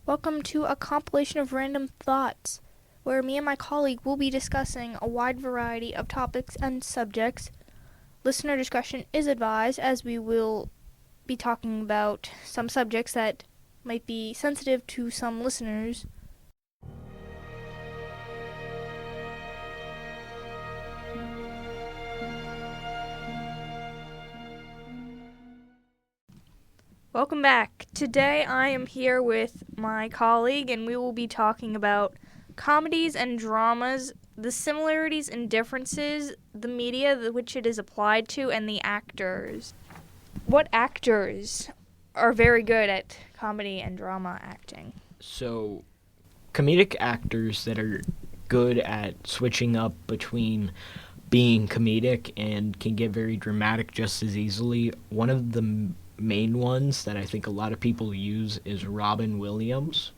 Welcome to a compilation of random thoughts, where me and my colleague will be discussing a wide variety of topics and subjects. Listener discretion is advised, as we will be talking about some subjects that might be sensitive to some listeners. Welcome back. Today I am here with my colleague, and we will be talking about comedies and dramas, the similarities and differences, the media which it is applied to, and the actors. What actors are very good at comedy and drama acting? So, comedic actors that are good at switching up between being comedic and can get very dramatic just as easily. One of the main ones that I think a lot of people use is Robin Williams.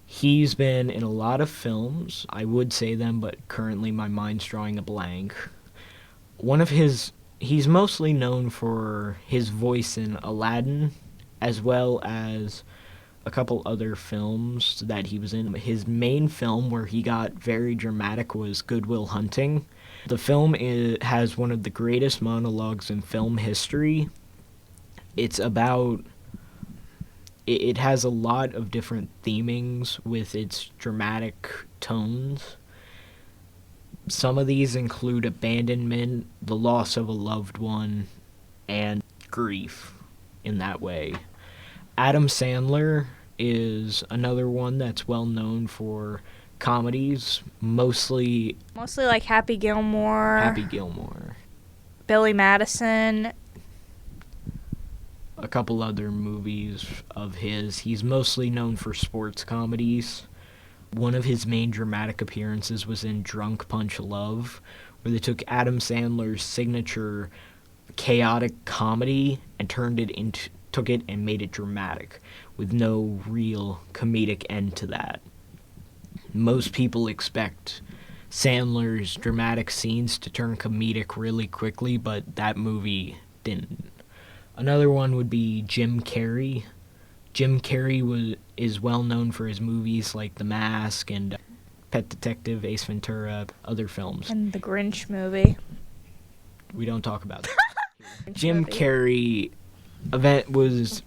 He's been in a lot of films. I would say them, but currently my mind's drawing a blank. He's mostly known for his voice in Aladdin, as well as a couple other films that he was in. His main film where he got very dramatic was Good Will Hunting. The film has one of the greatest monologues in film history. It has a lot of different themings with its dramatic tones. Some of these include abandonment, the loss of a loved one, and grief in that way. Adam Sandler is another one that's well known for comedies, mostly Like Happy Gilmore, Billy Madison. A couple other movies of his. He's mostly known for sports comedies. One of his main dramatic appearances was in Drunk Punch Love, where they took Adam Sandler's signature chaotic comedy and took it and made it dramatic, with no real comedic end to that. Most people expect Sandler's dramatic scenes to turn comedic really quickly, but that movie didn't. Another one would be Jim Carrey. Jim Carrey is well known for his movies like The Mask and Pet Detective, Ace Ventura, other films. And the Grinch movie. We don't talk about that. Jim Carrey was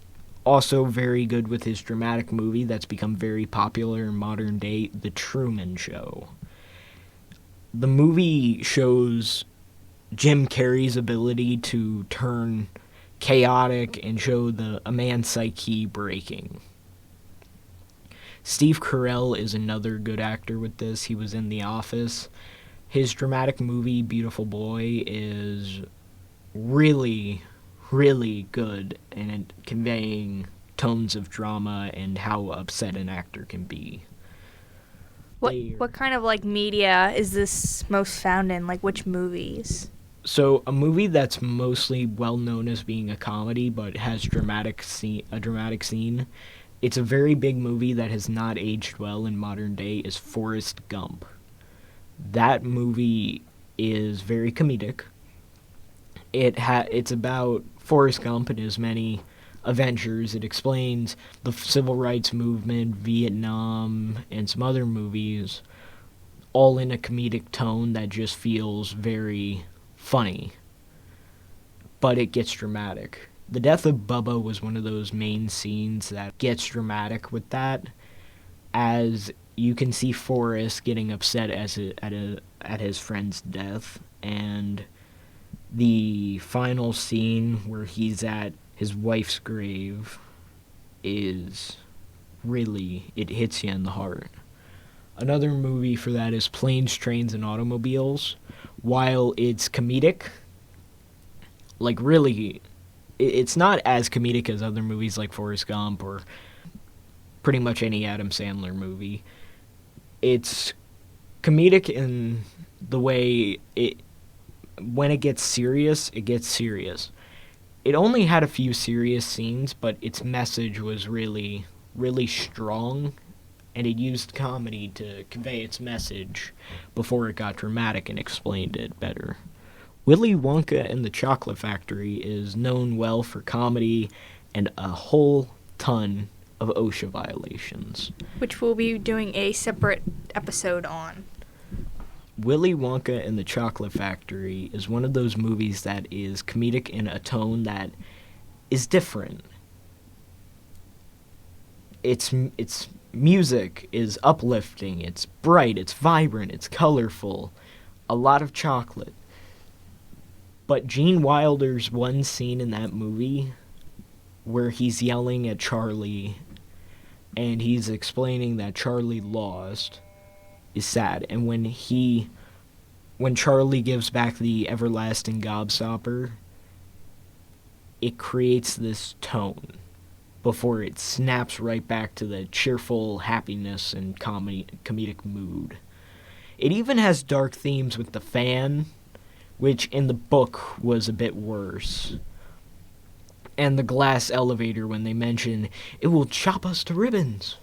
also very good with his dramatic movie that's become very popular in modern day, The Truman Show. The movie shows Jim Carrey's ability to turn chaotic and show a man's psyche breaking. Steve Carell is another good actor with this. He was in The Office. His dramatic movie, Beautiful Boy, is really, really good in conveying tones of drama and how upset an actor can be. What kind of media is this most found in? Like which movies? So a movie that's mostly well known as being a comedy but has a dramatic scene, it's a very big movie that has not aged well in modern day, is Forrest Gump. That movie is very comedic. It's about Forrest Gump and his many adventures. It explains the civil rights movement, Vietnam, and some other movies, all in a comedic tone that just feels very funny, but it gets dramatic. The death of Bubba was one of those main scenes that gets dramatic with that, as you can see Forrest getting upset at his friend's death, and the final scene where he's at his wife's grave is really, it hits you in the heart. Another movie for that is Planes, Trains, and Automobiles. While it's comedic, it's not as comedic as other movies like Forrest Gump or pretty much any Adam Sandler movie. It's comedic in the way when it gets serious, it gets serious. It only had a few serious scenes, but its message was really, really strong, and it used comedy to convey its message before it got dramatic and explained it better. Willy Wonka and the Chocolate Factory is known well for comedy and a whole ton of OSHA violations. Which we'll be doing a separate episode on. Willy Wonka and the Chocolate Factory is one of those movies that is comedic in a tone that is different. Its music is uplifting, it's bright, it's vibrant, it's colorful, a lot of chocolate. But Gene Wilder's one scene in that movie where he's yelling at Charlie and he's explaining that Charlie lost is sad. And when Charlie gives back the everlasting gobstopper, it creates this tone before it snaps right back to the cheerful happiness and comedic mood. It even has dark themes with the fan, which in the book was a bit worse. And the glass elevator, when they mention, it will chop us to ribbons.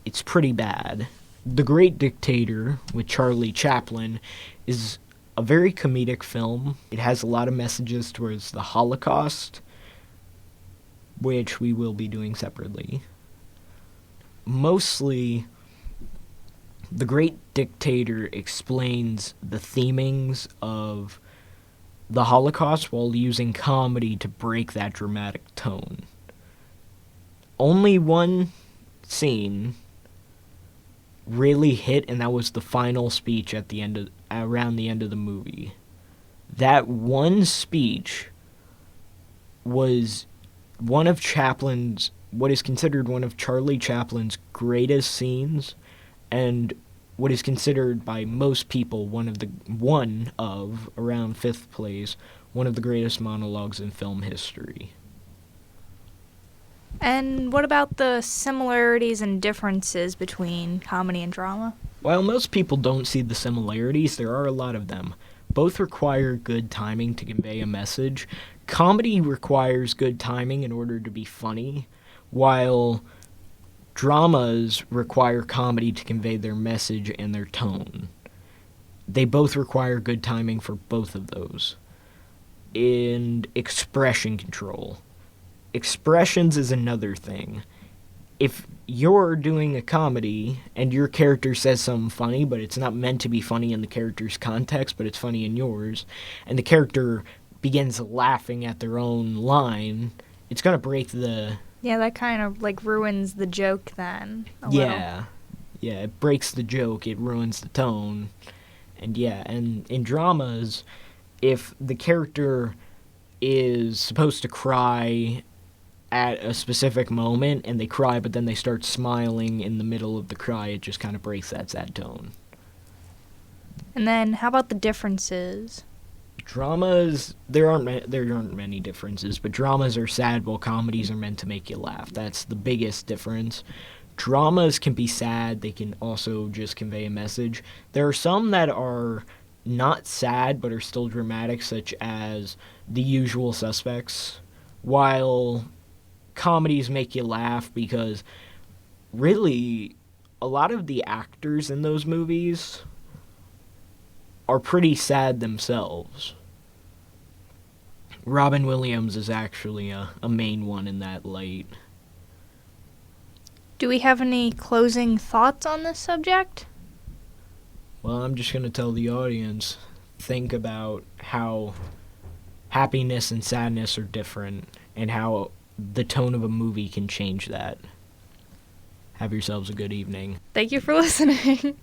It's pretty bad. The Great Dictator, with Charlie Chaplin, is a very comedic film. It has a lot of messages towards the Holocaust, which we will be doing separately. Mostly, The Great Dictator explains the themings of the Holocaust while using comedy to break that dramatic tone. Only one scene really hit, and that was the final speech at the end around the end of the movie. That one speech was what is considered one of Charlie Chaplin's greatest scenes, and what is considered by most people one of around fifth place, one of the greatest monologues in film history. And what about the similarities and differences between comedy and drama? While most people don't see the similarities, there are a lot of them. Both require good timing to convey a message. Comedy requires good timing in order to be funny, while dramas require comedy to convey their message and their tone. They both require good timing for both of those. And expression control. Expressions is another thing. If you're doing a comedy and your character says something funny, but it's not meant to be funny in the character's context, but it's funny in yours, and the character begins laughing at their own line, it's going to break the... Yeah, that kind of, ruins the joke then. Yeah, it breaks the joke, it ruins the tone. And and in dramas, if the character is supposed to cry at a specific moment, and they cry, but then they start smiling in the middle of the cry, it just kind of breaks that sad tone. And then, how about the differences? Dramas, there aren't many differences, but dramas are sad while comedies are meant to make you laugh. That's the biggest difference. Dramas can be sad, they can also just convey a message. There are some that are not sad, but are still dramatic, such as The Usual Suspects, while comedies make you laugh because really a lot of the actors in those movies are pretty sad themselves. Robin Williams is actually a main one in that light. Do we have any closing thoughts on this subject? Well, I'm just going to tell the audience, think about how happiness and sadness are different and how the tone of a movie can change that. Have yourselves a good evening. Thank you for listening.